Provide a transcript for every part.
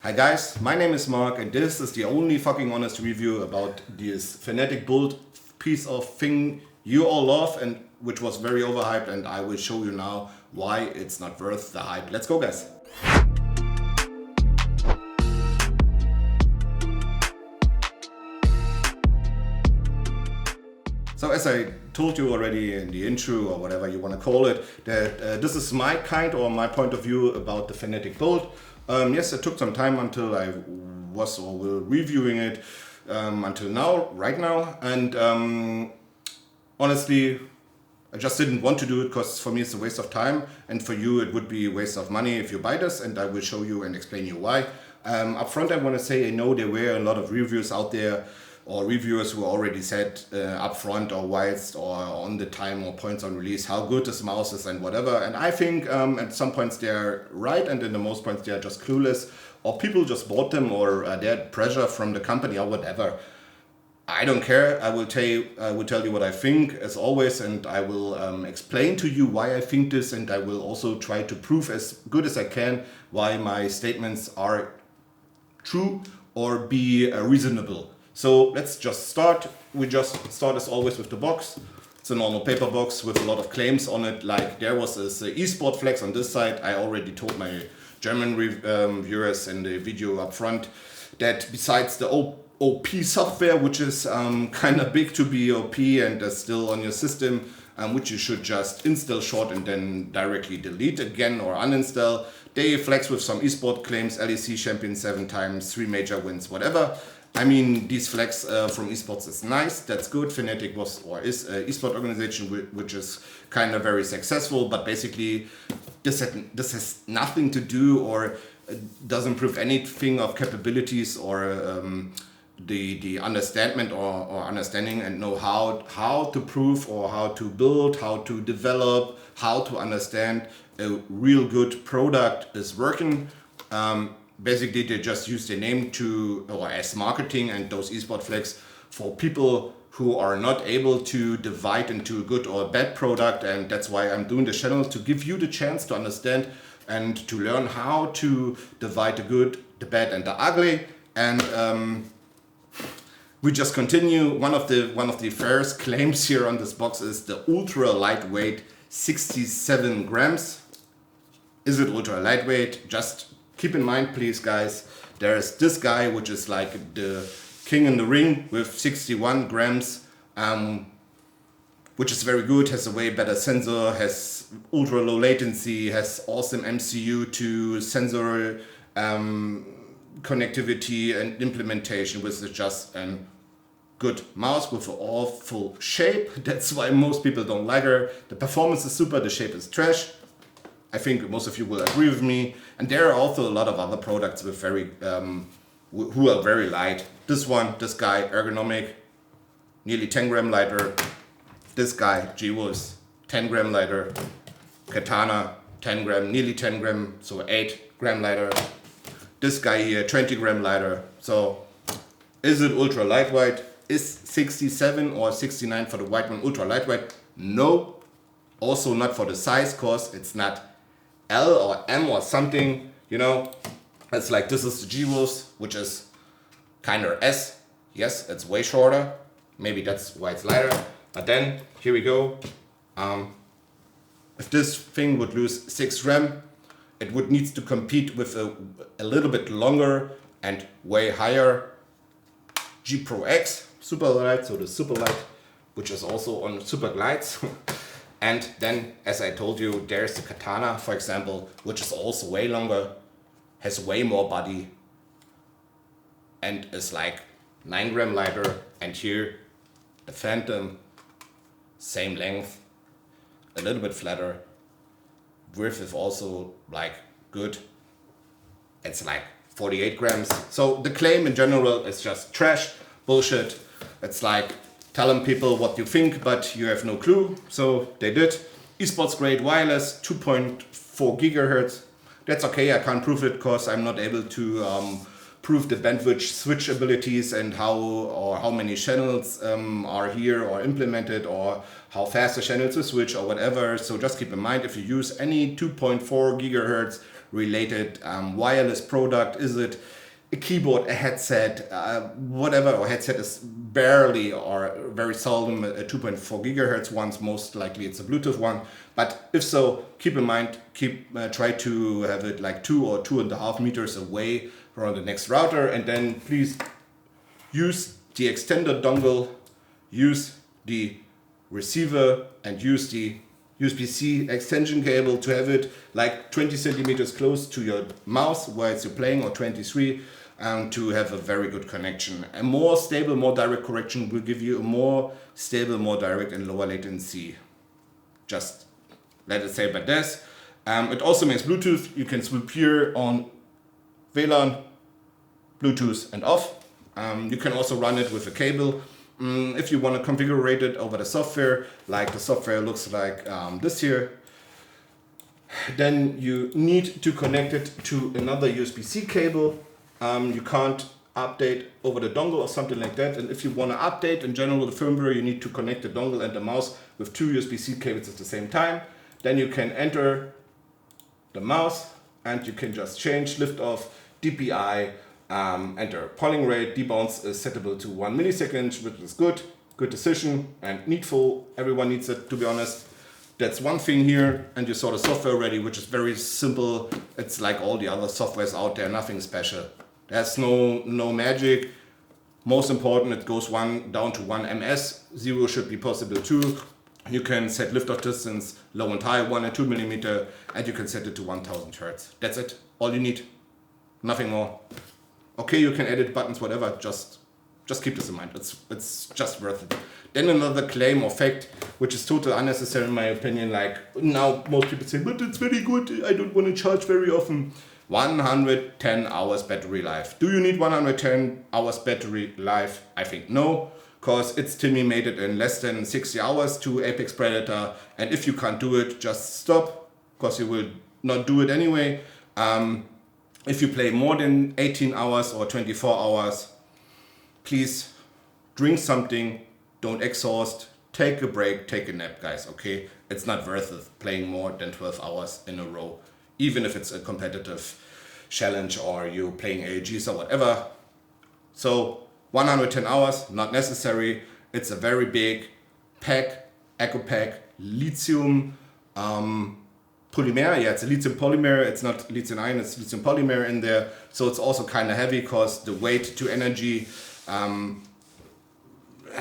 Hi guys, my name is Mark and this is the only fucking honest review about this Fnatic build piece of thing you all love and which was very overhyped, and I will show you now why it's not worth the hype. Let's go guys. So as I told you already in the intro or whatever you want to call it, that this is my kind or my point of view about the Fnatic build. Yes, it took some time until I was or will reviewing it until now, right now. And honestly, I just didn't want to do it because for me it's a waste of time, and for you it would be a waste of money if you buy this, and I will show you and explain you why. Up front I want to say I know there were a lot of reviews out there or reviewers who already said up front or whilst or on the time or points on release how good this mouse is and whatever, and I think at some points they're right and in the most points they're just clueless, or people just bought them, or they had pressure from the company or whatever. I don't care. I will tell you what I think as always, and I will explain to you why I think this, and I will also try to prove as good as I can why my statements are true or be reasonable. So let's just start. We just start as always with the box. It's a normal paper box with a lot of claims on it. Like there was this esport flex on this side. I already told my German viewers in the video up front that besides the OP software, which is kind of big to be OP and is still on your system, which you should just install short and then directly delete again or uninstall. They flex with some esport claims, LEC champion 7 times, 3 major wins, whatever. I mean, these flex from esports is nice, that's good. Fnatic was or is an esport organization which is kind of very successful, but basically this has nothing to do or doesn't prove anything of capabilities or the understanding or understanding and know how to prove or how to build, how to develop, how to understand a real good product is working. Basically, they just use their name to or as marketing and those esport flags for people who are not able to divide into a good or a bad product, and that's why I'm doing this channel, to give you the chance to understand and to learn how to divide the good, the bad, and the ugly. And we just continue. One of the first claims here on this box is the ultra lightweight 67 grams. Is it ultra lightweight? Just keep in mind, please, guys, there's this guy, which is like the king in the ring with 61 grams, which is very good, has a way better sensor, has ultra low latency, has awesome MCU to sensor connectivity and implementation, which is just a good mouse with an awful shape. That's why most people don't like her. The performance is super, the shape is trash. I think most of you will agree with me. And there are also a lot of other products with very who are very light. This guy, ergonomic, nearly 10 gram lighter. This guy, G-Wolves, 10 gram lighter. Katana, 10 gram, nearly 10 gram, so 8 gram lighter. This guy here, 20 gram lighter. So is it ultra lightweight? Is 67 or 69 for the white one ultra lightweight? No. Also not for the size, cause it's not L or M or something, you know. It's like this is the G-Wolves, which is kind of S. Yes, it's way shorter. Maybe that's why it's lighter. But then, here we go. If this thing would lose 6 gram, it would need to compete with a little bit longer and way higher G Pro X super light, so the super light, which is also on super glides. And then, as I told you, there's the Katana, for example, which is also way longer, has way more body, and is like 9 gram lighter. And here, the Phantom, same length, a little bit flatter, width is also like good. It's like 48 grams. So the claim in general is just trash, bullshit. It's like telling people what you think, but you have no clue. So they did. Esports grade wireless, 2.4 gigahertz. That's okay. I can't prove it because I'm not able to prove the bandwidth switch abilities and how many channels are here or implemented, or how fast the channels will switch or whatever. So just keep in mind, if you use any 2.4 gigahertz related wireless product? Is it a keyboard, a headset, whatever? Or headset is barely or very seldom a 2.4 gigahertz ones. Most likely it's a Bluetooth one. But if so, keep in mind, try to have it like 2 or 2.5 meters away from the next router, and then please use the extender dongle, use the receiver, and use the USB-C extension cable to have it like 20 centimeters close to your mouse whilst you're playing, or 23, to have a very good connection. A more stable, more direct connection will give you a more stable, more direct and lower latency. Just let it say by this. It also makes Bluetooth. You can swap here on WLAN, Bluetooth and off. You can also run it with a cable. If you want to configure it over the software, like the software looks like this here, then you need to connect it to another USB-C cable. You can't update over the dongle or something like that. And if you want to update in general the firmware, you need to connect the dongle and the mouse with 2 USB-C cables at the same time. Then you can enter the mouse and you can just change lift off, DPI, enter polling rate. Debounce is settable to 1 millisecond, which is good decision and needful. Everyone needs it, to be honest. That's one thing here, and you saw the software already, which is very simple. It's like all the other softwares out there, nothing special. There's no magic. Most important, it goes down to 1 ms. 0 should be possible too. You can set liftoff distance low and high, 1 and 2 millimeter, and you can set it to 1000 hertz. That's it. All you need. Nothing more. Okay, you can edit buttons, whatever. Just keep this in mind. It's just worth it. Then another claim or fact, which is totally unnecessary in my opinion. Like now, most people say, but it's very good. I don't want to charge very often. 110 hours battery life. Do you need 110 hours battery life? I think no, because it's Timmy made it in less than 60 hours to Apex Predator. And if you can't do it, just stop, because you will not do it anyway. If you play more than 18 hours or 24 hours, please drink something, don't exhaust, take a break, take a nap, guys, okay? It's not worth it playing more than 12 hours in a row, even if it's a competitive challenge or you're playing AEGs or whatever. So 110 hours, not necessary. It's a very big pack, eco pack, lithium polymer. Yeah, it's a lithium polymer. It's not lithium ion, it's lithium polymer in there. So it's also kind of heavy because the weight to energy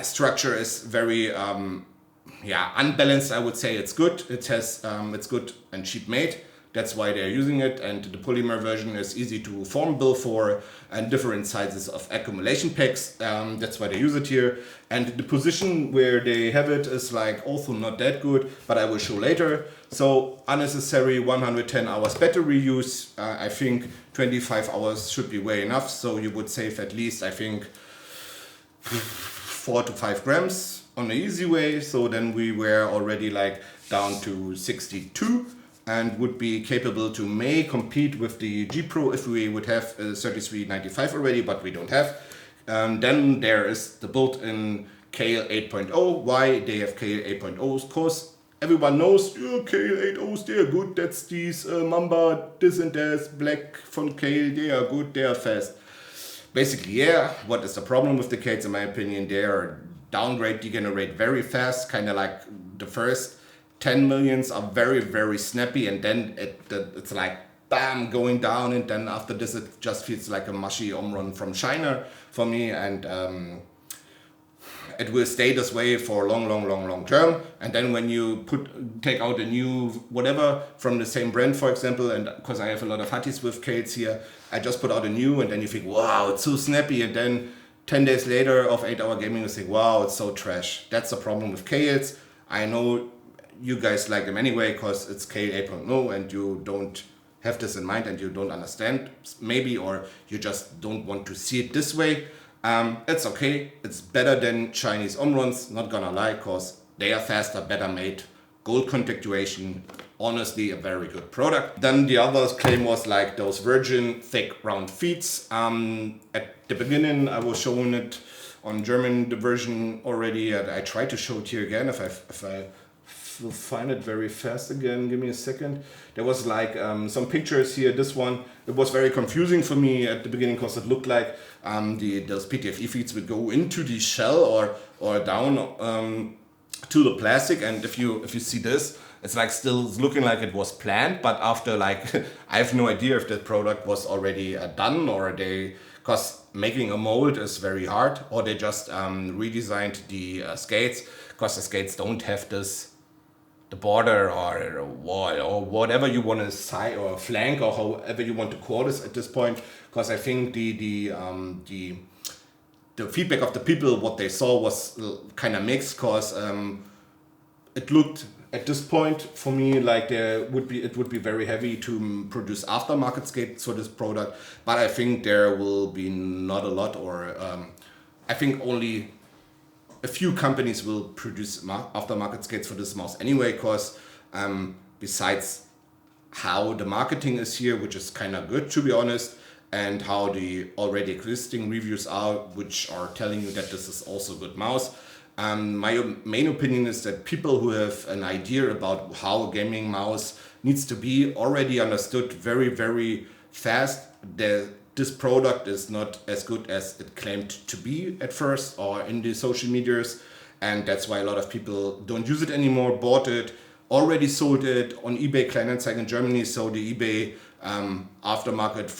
structure is very unbalanced. I would say it's good. It's good and cheap made. That's why they're using it, and the polymer version is easy to form bill for, and different sizes of accumulation packs. That's why they use it here. And the position where they have it is like also not that good, but I will show later. So unnecessary 110 hours battery use. I think 25 hours should be way enough. So you would save at least, I think, 4 to 5 grams on the easy way. So then we were already like down to 62. And would be capable to compete with the G Pro if we would have a 3395 already, but we don't have. Then there is the built-in KL 8.0. Why they have KL 8.0? Because everyone knows KL 8.0s, they are good. That's these Mamba, this and that, Black from KL, they are good, they are fast. Basically, yeah, what is the problem with the Kales in my opinion? They are downgrade, degenerate very fast, kind of like the first 10 millions are very, very snappy, and then it's like bam, going down, and then after this it just feels like a mushy home run from China for me, and it will stay this way for a long term. And then when you take out a new whatever from the same brand, for example, and because I have a lot of hotties with Kales here, I just put out a new, and then you think, wow, it's so snappy, and then 10 days later of 8-hour gaming you think, wow, it's so trash. That's the problem with Kales. I know you guys like them anyway because it's KL 8.0 and you don't have this in mind and you don't understand maybe, or you just don't want to see it this way. It's okay. It's better than Chinese home runs, not gonna lie, because they are faster, better made, gold configuration. Honestly, a very good product. Then the other claim was like those virgin thick round feet. At the beginning I was showing it on German, the version already. I tried to show it here again if I will find it very fast again. Give me a second. There was like some pictures here. This one, it was very confusing for me at the beginning because it looked like those PTFE feeds would go into the shell or down to the plastic. And if you see this, it's like still looking like it was planned, but after like I have no idea if that product was already done, or because making a mold is very hard, or they just redesigned the skates, because the skates don't have the border or wall or whatever you want to side or flank or however you want to call this at this point. Because I think the feedback of the people, what they saw was kind of mixed, because it looked at this point for me like it would be very heavy to produce aftermarket skates for this product, but I think there will be not a lot, or I think only a few companies will produce aftermarket skates for this mouse anyway, because besides how the marketing is here, which is kind of good to be honest, and how the already existing reviews are, which are telling you that this is also a good mouse. My main opinion is that people who have an idea about how a gaming mouse needs to be already understood very, very fast that this product is not as good as it claimed to be at first or in the social medias. And that's why a lot of people don't use it anymore, bought it, already sold it on eBay Kleinanzeigen in Germany. So the eBay aftermarket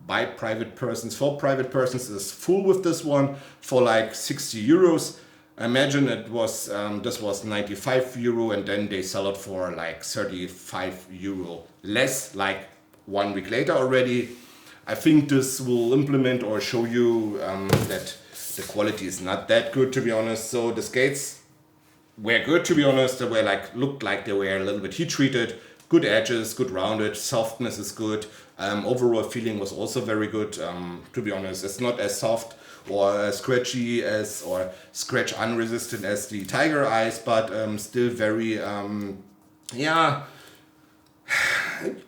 by private persons for private persons is full with this one for like 60 euros. Imagine it was this was 95 euro, and then they sell it for like 35 euro less, like 1 week later already. I think this will implement or show you that the quality is not that good, to be honest. So the skates were good, to be honest. They were looked like they were a little bit heat treated. Good edges, good rounded, softness is good. Overall feeling was also very good, to be honest. It's not as soft or as scratchy or scratch unresistant as the Tiger Eyes, but still very, yeah.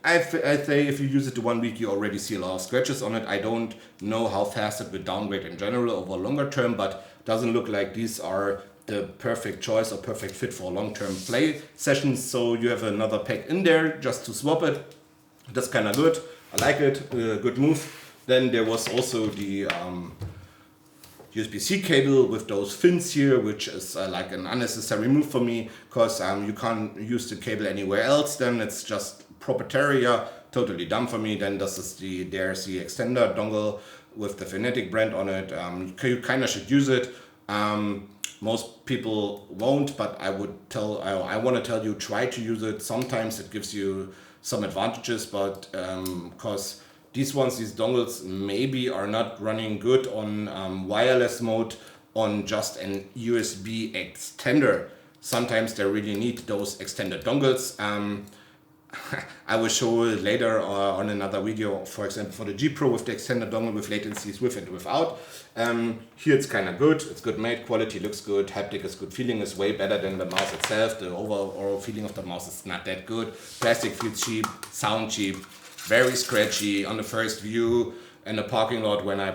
I'd say if you use it the 1 week, you already see a lot of scratches on it. I don't know how fast it will downgrade in general over longer term, but doesn't look like these are the perfect choice or perfect fit for long-term play sessions. So you have another pack in there just to swap it. That's kind of good. I like it. Good move. Then there was also the USB-C cable with those fins here, which is like an unnecessary move for me, because you can't use the cable anywhere else. Then it's just proprietary, totally dumb for me. Then this is there's the extender dongle with the Fnatic brand on it. You kind of should use it. Most people won't, but I want to tell you, try to use it. Sometimes it gives you some advantages, but because these dongles maybe are not running good on wireless mode on just an USB extender. Sometimes they really need those extended dongles. I will show it later on another video, for example, for the G Pro with the extended dongle with latencies with and without. Here it's kind of good. It's good made, quality looks good, haptic is good, feeling is way better than the mouse itself. The overall feeling of the mouse is not that good. Plastic feels cheap, sound cheap, very scratchy on the first view in the parking lot when I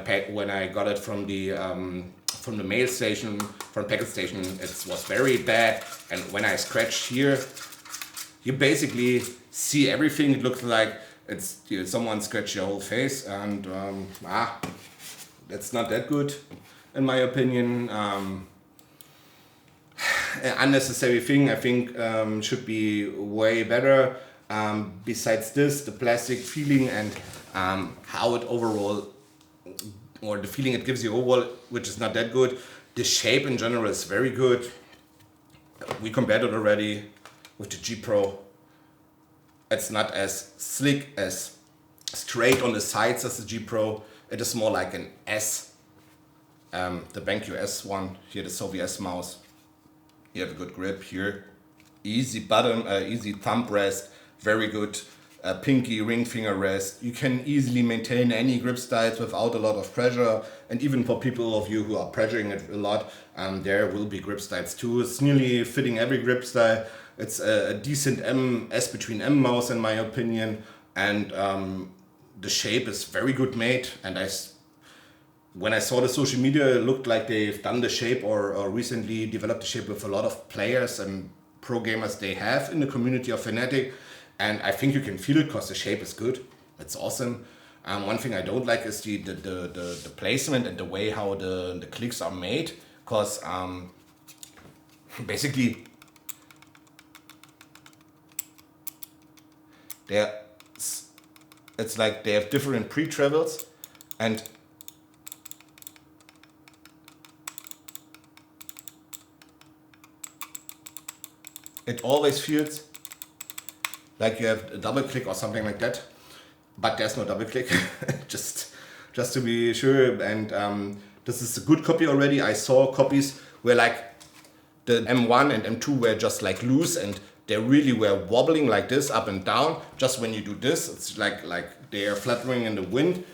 got it from the mail station, from packet station. It was very bad, and when I scratched here, you basically see everything. It looks like it's someone scratched your whole face, and that's not that good, in my opinion. An unnecessary thing, I think, should be way better. Besides this, the plastic feeling and how it overall, or the feeling it gives you overall, which is not that good. The shape in general is very good. We compared it already with the G Pro. It's not as slick, as straight on the sides as the G Pro. It is more like an S. The BenQ S one, here the Sovi S mouse. You have a good grip here. Easy button, easy thumb rest, very good pinky ring finger rest. You can easily maintain any grip styles without a lot of pressure. And even for people of you who are pressuring it a lot, there will be grip styles too. It's nearly fitting every grip style. It's a decent S between M mouse in my opinion, and the shape is very good made, and when I saw the social media, it looked like they've done the shape or recently developed the shape with a lot of players and pro gamers they have in the community of Fnatic. And I think you can feel it because the shape is good. It's awesome. One thing I don't like is the placement and the way how the clicks are made. Because basically it's like they have different pre-travels, and it always feels like you have a double click or something like that, but there's no double click. just to be sure. And this is a good copy already. I saw copies where like the M1 and M2 were just like loose, and they really were wobbling like this up and down. Just when you do this, it's like they are fluttering in the wind.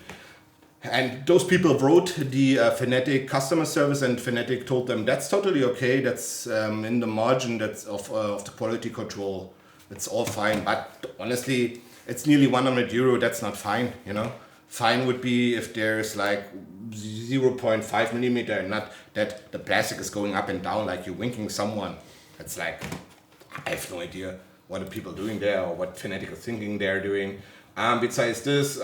And those people wrote the Fnatic customer service, and Fnatic told them that's totally okay. That's in the margin that's of the quality control. It's all fine. But honestly, it's nearly 100 euro. That's not fine, you know. Fine would be if there's like 0.5 millimeter and not that the plastic is going up and down like you're winking someone. It's like, I have no idea what are people doing there or what Fnatic is thinking they're doing. Besides this,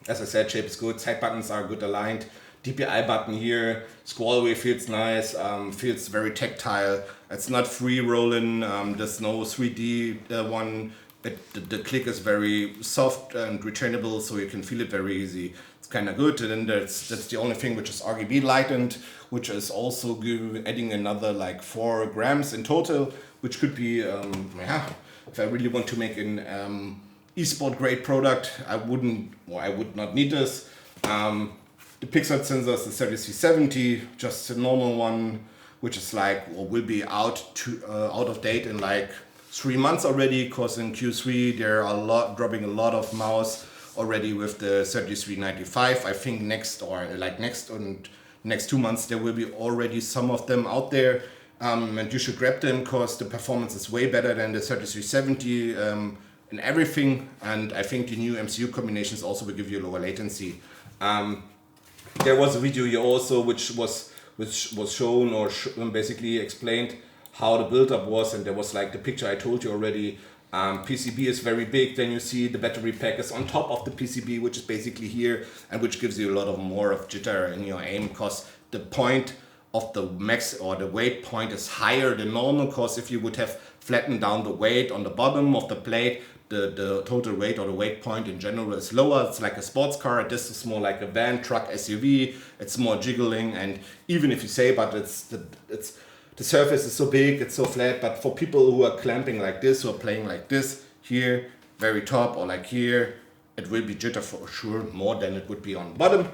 as I said, shape is good, side buttons are good aligned. DPI button here, scroll wheel feels nice, feels very tactile. It's not free rolling, there's no 3D one. The click is very soft and returnable, so you can feel it very easy. It's kind of good. And then that's the only thing which is RGB lightened, which is also adding another like 4 grams in total, which could be, if I really want to make an esport grade product, I would not need this. The pixel sensor is the 3370, just a normal one, which is like, or will be out of date in like 3 months already, because in Q3 there are dropping a lot of mouse already with the 3395. I think next 2 months there will be already some of them out there, and you should grab them because the performance is way better than the 3370 in everything, and I think the new MCU combinations also will give you lower latency. There was a video here also which was shown or basically explained how the build-up was, and there was like the picture I told you already. PCB is very big, then you see the battery pack is on top of the PCB, which is basically here, and which gives you a lot of more of jitter in your aim, because the point of the max or the weight point is higher than normal, because if you would have flattened down the weight on the bottom of the plate, the total weight or the weight point in general is lower. It's like a sports car. This is more like a van, truck, SUV. It's more jiggling, and even if you say, but the surface is so big, it's so flat, but for people who are clamping like this, who are playing like this, here, very top, or like here, it will be jitter for sure, more than it would be on bottom.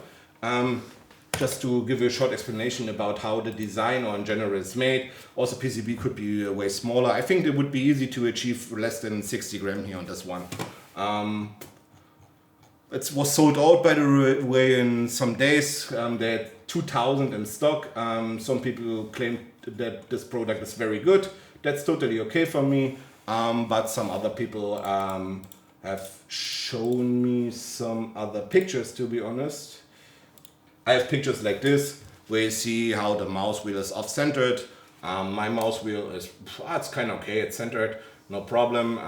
Just to give you a short explanation about how the design or in general is made. Also PCB could be way smaller. I think it would be easy to achieve less than 60 gram here on this one. It was sold out, by the way, in some days. They had 2,000 in stock. Some people claim that this product is very good. That's totally okay for me. But some other people have shown me some other pictures, to be honest. I have pictures like this where you see how the mouse wheel is off-centered. My mouse wheel is, it's kind of okay, it's centered, no problem.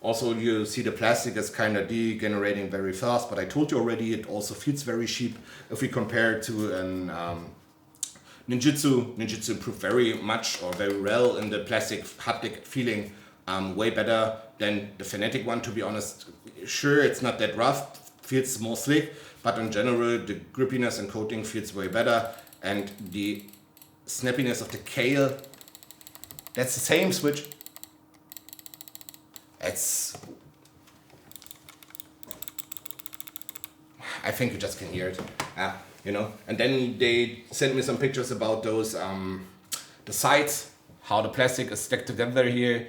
Also you see the plastic is kind of degenerating very fast, but I told you already it also feels very cheap. If we compare it to an Ninjutsu improved very much or very well in the plastic haptic feeling, way better than the Fnatic one, to be honest. Sure, it's not that rough, feels more slick, but in general the grippiness and coating feels way better, and the snappiness of the Kale, that's the same switch. I think you just can hear it, you know. And then they sent me some pictures about those the sides, how the plastic is stacked together here,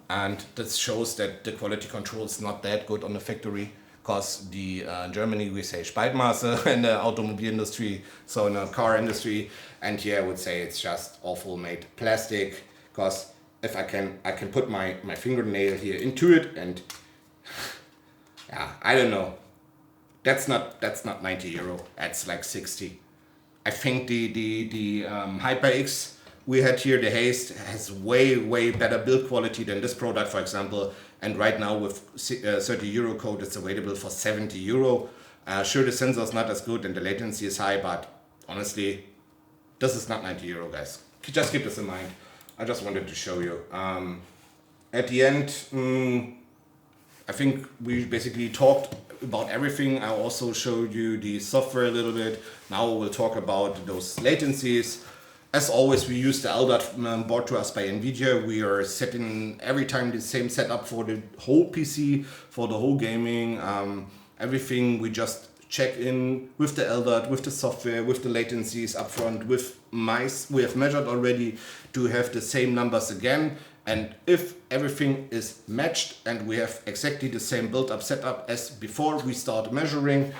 and this shows that the quality control is not that good on the factory. Because in Germany we say Spaltmaße in the automobile industry, so in the car industry, and here I would say it's just awful made plastic. Because if I can put my fingernail here into it, and yeah, I don't know. That's not 90 euro. That's like 60. I think the HyperX we had here, the Haste, has way better build quality than this product, for example. And right now with 30 euro code, it's available for 70 euro. Sure, the sensor is not as good and the latency is high, but honestly, this is not 90 euro, guys. Just keep this in mind. I just wanted to show you. At the end, I think we basically talked about everything. I also showed you the software a little bit. Now we'll talk about those latencies. As always, we use the LDAT brought to us by NVIDIA. We are setting every time the same setup for the whole PC, for the whole gaming. Everything we just check in with the LDAT, with the software, with the latencies upfront, with mice. We have measured already to have the same numbers again. And if everything is matched and we have exactly the same build-up setup as before we start measuring,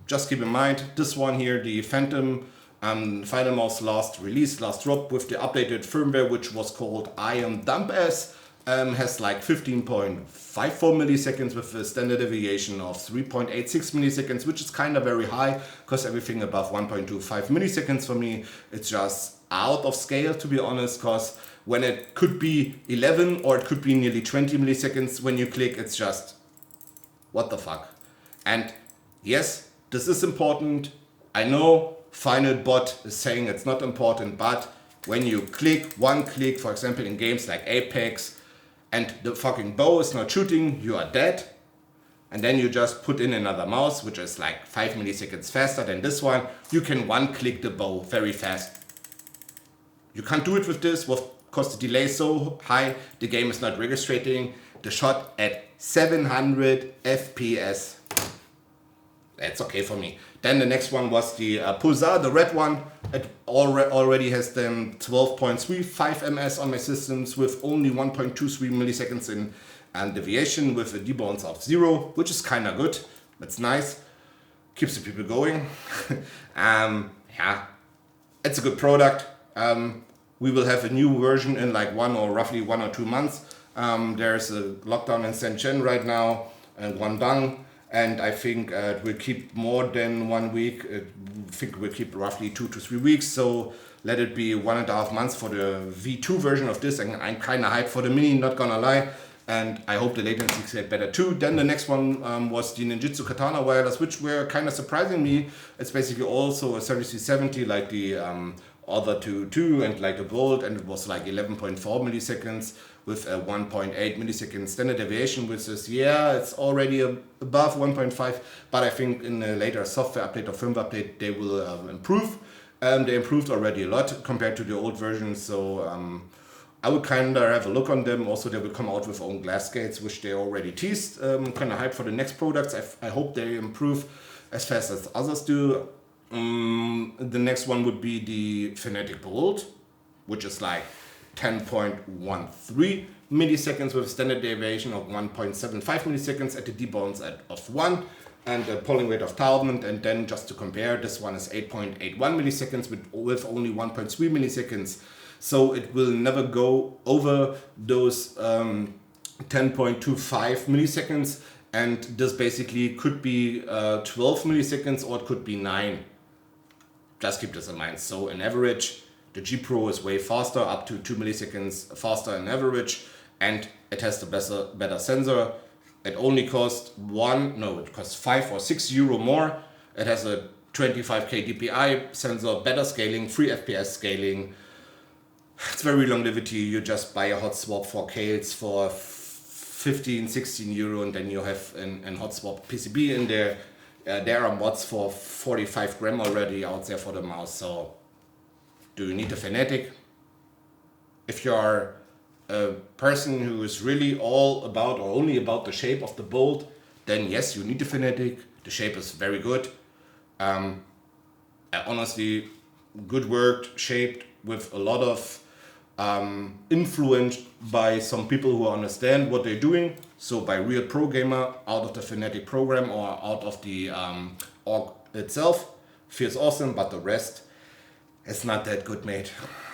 just keep in mind this one here, the Phantom Final Mouse last release, last drop with the updated firmware, which was called IAM-dump-S, has like 15.54 milliseconds with a standard deviation of 3.86 milliseconds, which is kind of very high because everything above 1.25 milliseconds for me, it's just out of scale, to be honest, because when it could be 11 or it could be nearly 20 milliseconds when you click, it's just, what the fuck? And yes, this is important. I know Final Bot is saying it's not important, but when you click one click, for example, in games like Apex, and the fucking bow is not shooting, you are dead. And then you just put in another mouse, which is like 5 milliseconds faster than this one. You can one click the bow very fast. You can't do it with this because the delay is so high, the game is not registering the shot at 700 FPS. That's okay for me. Then the next one was the Pulsar, the red one. It already has them 12.35 ms on my systems with only 1.23 milliseconds in deviation with a debounce of 0, which is kind of good. That's nice. Keeps the people going. Yeah, it's a good product. We will have a new version in like roughly 1 or 2 months. There's a lockdown in Shenzhen right now and Guangdong. And I think it will keep more than 1 week. I think it will keep roughly 2 to 3 weeks. So let it be 1.5 months for the V2 version of this. And I'm kind of hyped for the Mini, not gonna lie. And I hope the latency get better too. Then the next one was the Ninjutsu Katana wireless, which were kind of surprising me. It's basically also a 7370 like the other two and like the Bolt. And it was like 11.4 milliseconds. With a 1.8 millisecond standard deviation, which is, yeah, it's already above 1.5, but I think in a later software update or firmware update, they will improve. They improved already a lot compared to the old version, so I would kind of have a look on them. Also, they will come out with own glass gates, which they already teased. Kind of hyped for the next products. I hope they improve as fast as others do. The next one would be the Fnatic Bolt, which is like 10.13 milliseconds with a standard deviation of 1.75 milliseconds at the debounce of 1 and a polling rate of 1000. And then just to compare, this one is 8.81 milliseconds with only 1.3 milliseconds. So it will never go over those 10.25 milliseconds. And this basically could be 12 milliseconds or it could be 9. Just keep this in mind. So in average, the G Pro is way faster, up to 2 milliseconds faster in average, and it has the better sensor. It only costs it costs 5 or 6 euro more. It has a 25K DPI sensor, better scaling, 3 FPS scaling. It's very longevity. You just buy a hot swap for Kales for 15, 16 euro, and then you have an hot swap PCB in there. There are mods for 45 gram already out there for the mouse, so do you need a Fnatic? If you are a person who is really all about or only about the shape of the Bolt, then yes, you need a Fnatic. The shape is very good. Honestly, good worked, shaped with a lot of influenced by some people who understand what they're doing. So by real pro gamer out of the Fnatic program or out of the org itself, feels awesome, but the rest, it's not that good made.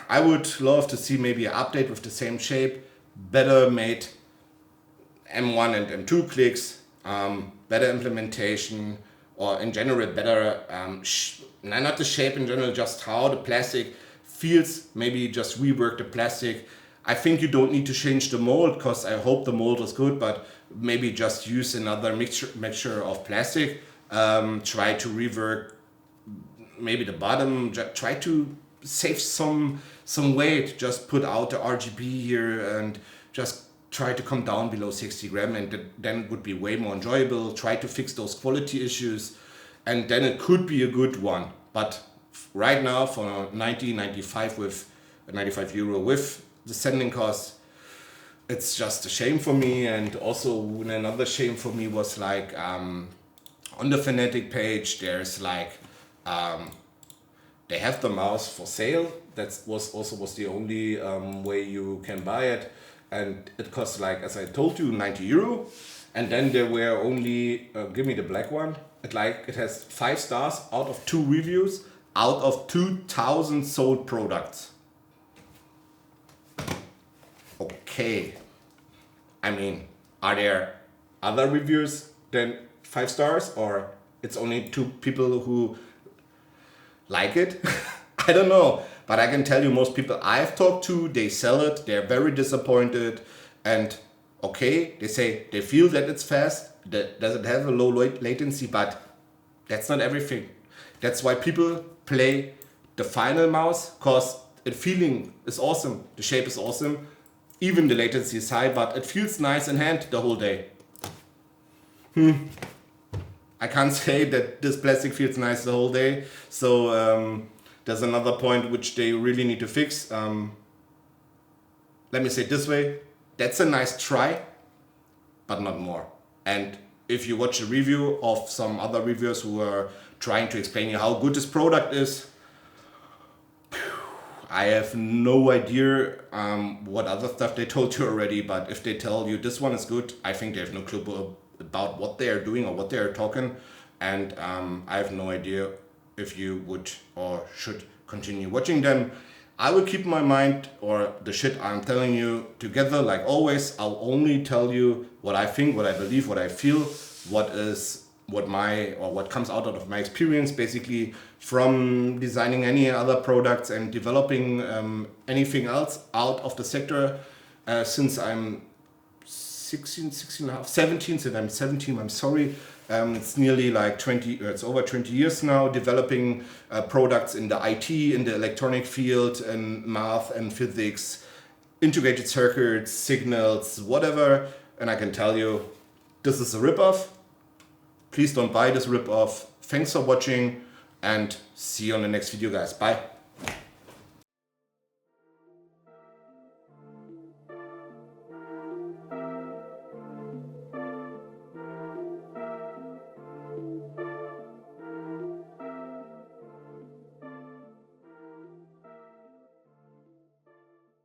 I would love to see maybe an update with the same shape, better made M1 and M2 clicks. better implementation, or in general better, not the shape in general, just how the plastic feels. Maybe just rework the plastic. I think you don't need to change the mold, because I hope the mold is good, but maybe just use another mixture of plastic. Try to rework maybe the bottom, try to save some weight, just put out the RGB here and just try to come down below 60 gram, and then it would be way more enjoyable. Try to fix those quality issues, and then it could be a good one. But right now for 95 with 95 euro with the sending cost, it's just a shame for me. And also another shame for me was like on the Fnatic page there's like they have the mouse for sale. That was the only way you can buy it, and it costs, like as I told you, 90 euro. And then there were only give me the black one. It has 5 stars out of 2 reviews out of 2,000 sold products. Okay, I mean, are there other reviews than 5 stars, or it's only 2 people who like it? I don't know, but I can tell you most people I've talked to, they sell it, they're very disappointed, and okay, they say they feel that it's fast, that does it have a low latency, but that's not everything. That's why people play the final mouse, because the feeling is awesome, the shape is awesome, even the latency is high, but it feels nice in hand the whole day. I can't say that this plastic feels nice the whole day. So there's another point which they really need to fix. Let me say it this way. That's a nice try, but not more. And if you watch a review of some other reviewers who are trying to explain you how good this product is, I have no idea what other stuff they told you already, but if they tell you this one is good, I think they have no clue about what they are doing or what they are talking, and I have no idea if you would or should continue watching them. I will keep my mind or the shit I'm telling you together like always. I'll only tell you what I think, what I believe, what I feel, what comes out of my experience, basically from designing any other products and developing anything else out of the sector since I'm 17, since I'm 17, I'm sorry. It's nearly like 20, it's over 20 years now developing products in the IT, in the electronic field, and math and physics, integrated circuits, signals, whatever. And I can tell you, this is a ripoff. Please don't buy this ripoff. Thanks for watching and see you on the next video, guys. Bye.